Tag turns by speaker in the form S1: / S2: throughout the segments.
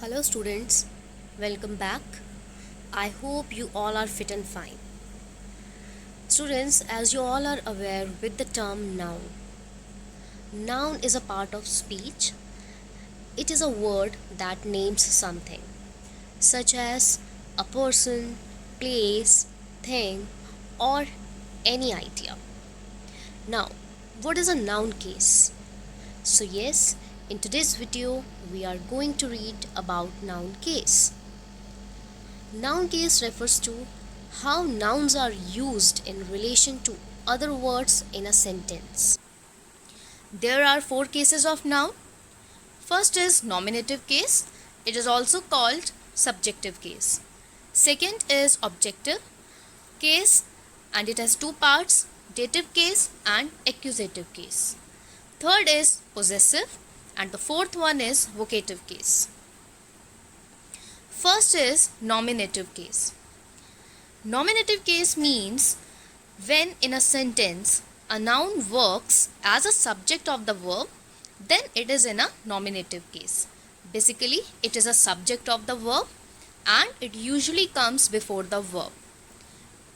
S1: Hello students, welcome back. I hope you all are fit and fine. Students, as you all are aware with the term noun is a part of speech. It is a word that names something, such as a person, place, thing, or any idea. Now, what is a noun case? So yes, in today's video, we are going to read about noun case. Noun case refers to how nouns are used in relation to other words in a sentence. There are four cases of noun. First is nominative case. It is also called subjective case. Second is objective case and it has two parts, dative case and accusative case. Third is possessive and the fourth one is vocative case. First is nominative case. Nominative case means when in a sentence a noun works as a subject of the verb, then it is in a nominative case. Basically, it is a subject of the verb and it usually comes before the verb.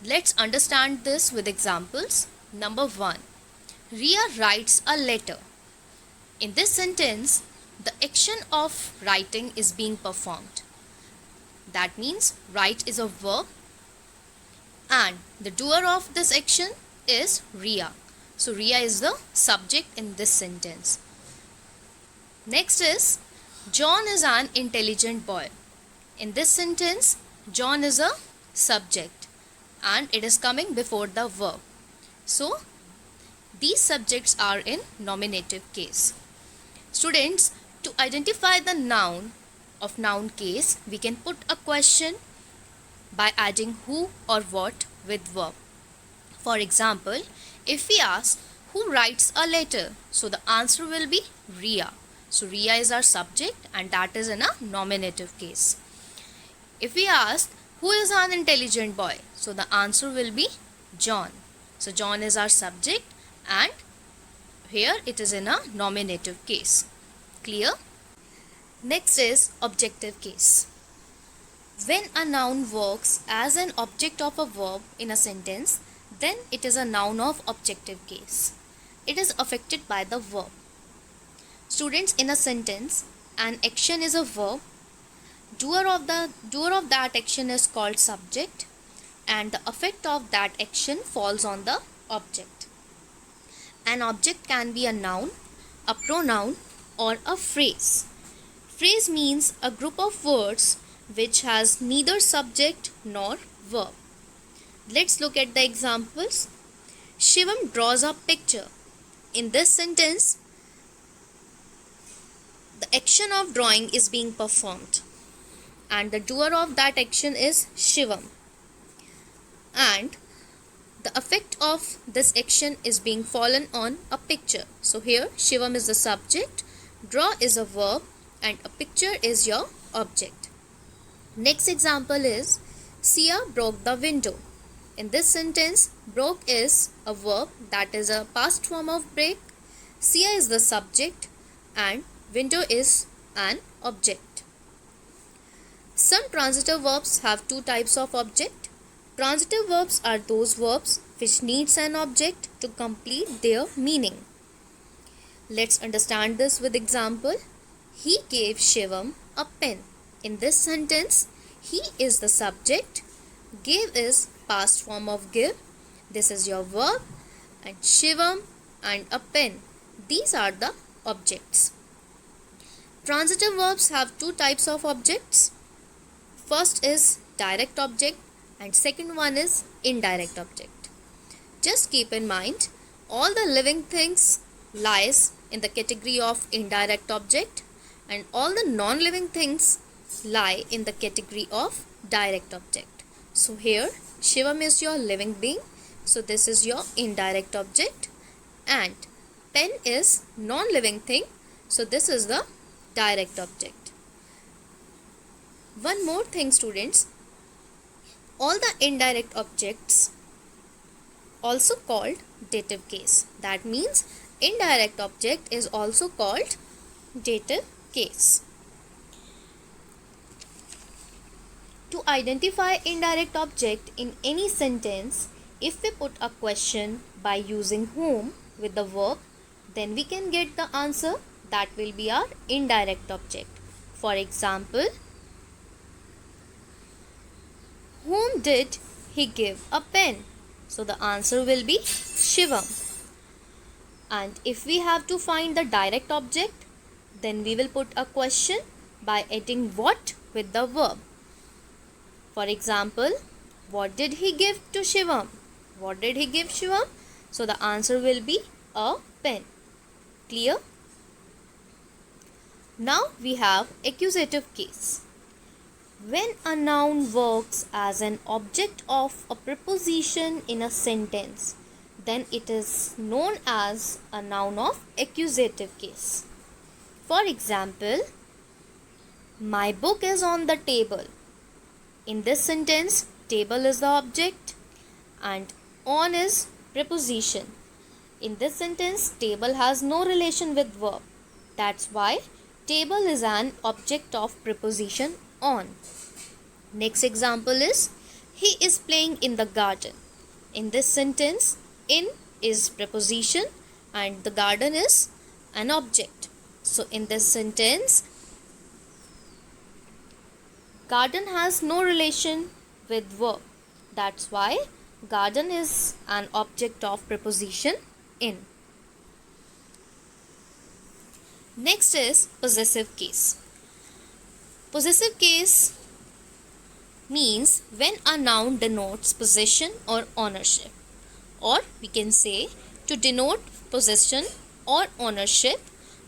S1: Let's understand this with examples. Number 1. Ria writes a letter. In this sentence, the action of writing is being performed. That means write is a verb and the doer of this action is Ria. So Ria is the subject in this sentence. Next is John is an intelligent boy. In this sentence, John is a subject and it is coming before the verb. So these subjects are in nominative case. Students, to identify the noun of noun case, we can put a question by adding who or what with verb. For example, if we ask who writes a letter, so the answer will be Ria. So Ria is our subject and that is in a nominative case. If we ask who is an intelligent boy, so the answer will be John. So John is our subject and here it is in a nominative case. Clear? Next is objective case. When a noun works as an object of a verb in a sentence, then it is a noun of objective case. It is affected by the verb. Students, in a sentence, an action is a verb. Doer of that action is called subject and the effect of that action falls on the object. An object can be a noun, a pronoun, or a phrase. Phrase means a group of words which has neither subject nor verb. Let's look at the examples. Shivam draws a picture. In this sentence, the action of drawing is being performed and the doer of that action is Shivam. And the effect of this action is being fallen on a picture. So here Shivam is the subject, draw is a verb and a picture is your object. Next example is Sia broke the window. In this sentence, broke is a verb that is a past form of break. Sia is the subject and window is an object. Some transitive verbs have two types of object. Transitive verbs are those verbs which needs an object to complete their meaning. Let's understand this with example. He gave Shivam a pen. In this sentence, he is the subject, gave is past form of give, this is your verb, and Shivam and a pen, these are the objects. Transitive verbs have two types of objects. First is direct object and second one is indirect object. Just keep in mind, all the living things lies in the category of indirect object and all the non-living things lie in the category of direct object. So here Shivam is your living being, so this is your indirect object, and pen is non-living thing, so this is the direct object. One more thing students, all the indirect objects also called dative case. That means indirect object is also called dative case. To identify indirect object in any sentence, if we put a question by using whom with the verb, then we can get the answer. That will be our indirect object. For example, whom did he give a pen? So the answer will be Shivam. And if we have to find the direct object, then we will put a question by adding what with the verb. For example, what did he give to Shivam? What did he give Shivam? So the answer will be a pen. Clear? Now we have accusative case. When a noun works as an object of a preposition in a sentence, then it is known as a noun of accusative case. For example, my book is on the table. In this sentence, table is the object and on is preposition. In this sentence, table has no relation with verb. That's why table is an object of preposition on. Next example is, he is playing in the garden. In this sentence, in is preposition and the garden is an object. So in this sentence, garden has no relation with verb. That's why garden is an object of preposition in. Next is possessive case. Possessive case means when a noun denotes possession or ownership, or we can say to denote possession or ownership,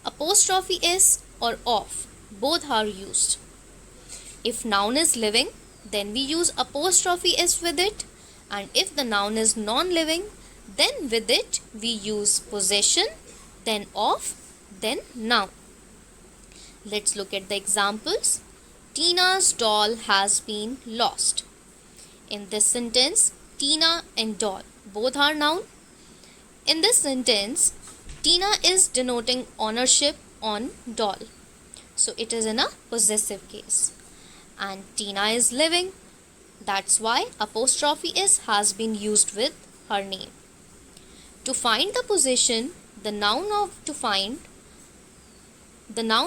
S1: apostrophe s or of both are used. If noun is living, then we use apostrophe s with it, and if the noun is non-living, then with it we use possession, then of, then noun. Let's look at the examples. Tina's doll has been lost. In this sentence, Tina and doll both are noun. In this sentence, Tina is denoting ownership on doll. So it is in a possessive case. And Tina is living. That's why apostrophe s has been used with her name. To find the possession, the noun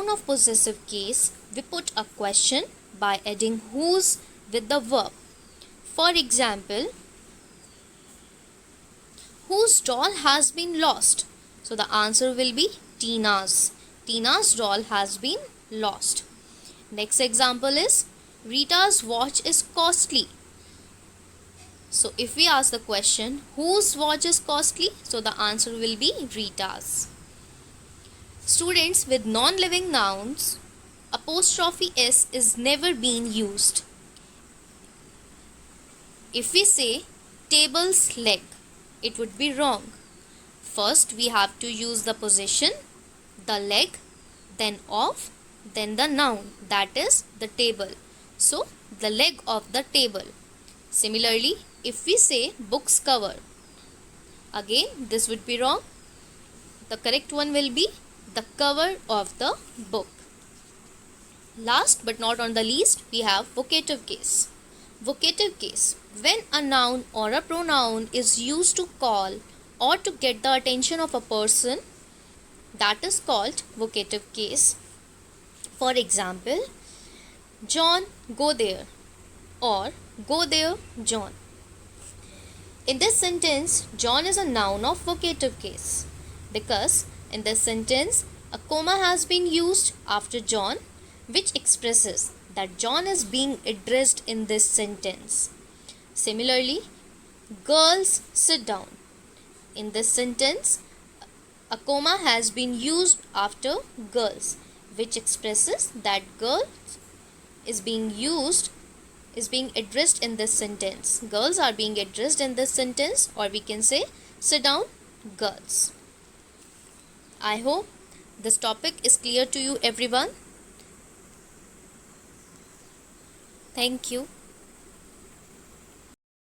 S1: of possessive case, we put a question by adding whose with the verb. For example, whose doll has been lost? So the answer will be Tina's. Tina's doll has been lost. Next example is, Rita's watch is costly. So if we ask the question, whose watch is costly? So the answer will be Rita's. Students, with non-living nouns, apostrophe s is never being used. If we say table's leg, it would be wrong. First we have to use the position, the leg, then of, then the noun, that is the table. So the leg of the table. Similarly, if we say book's cover, again this would be wrong. The correct one will be the cover of the book. Last but not on the least, we have vocative case. Vocative case, when a noun or a pronoun is used to call or to get the attention of a person, that is called vocative case. For example, John, go there, or go there, John. In this sentence, John is a noun of vocative case because in this sentence, a comma has been used after John, which expresses that John is being addressed in this sentence. Similarly, girls, sit down. In this sentence, a comma has been used after girls, which expresses that girls is being addressed in this sentence. Girls are being addressed in this sentence, or we can say sit down, girls. I hope this topic is clear to you, everyone. Thank you.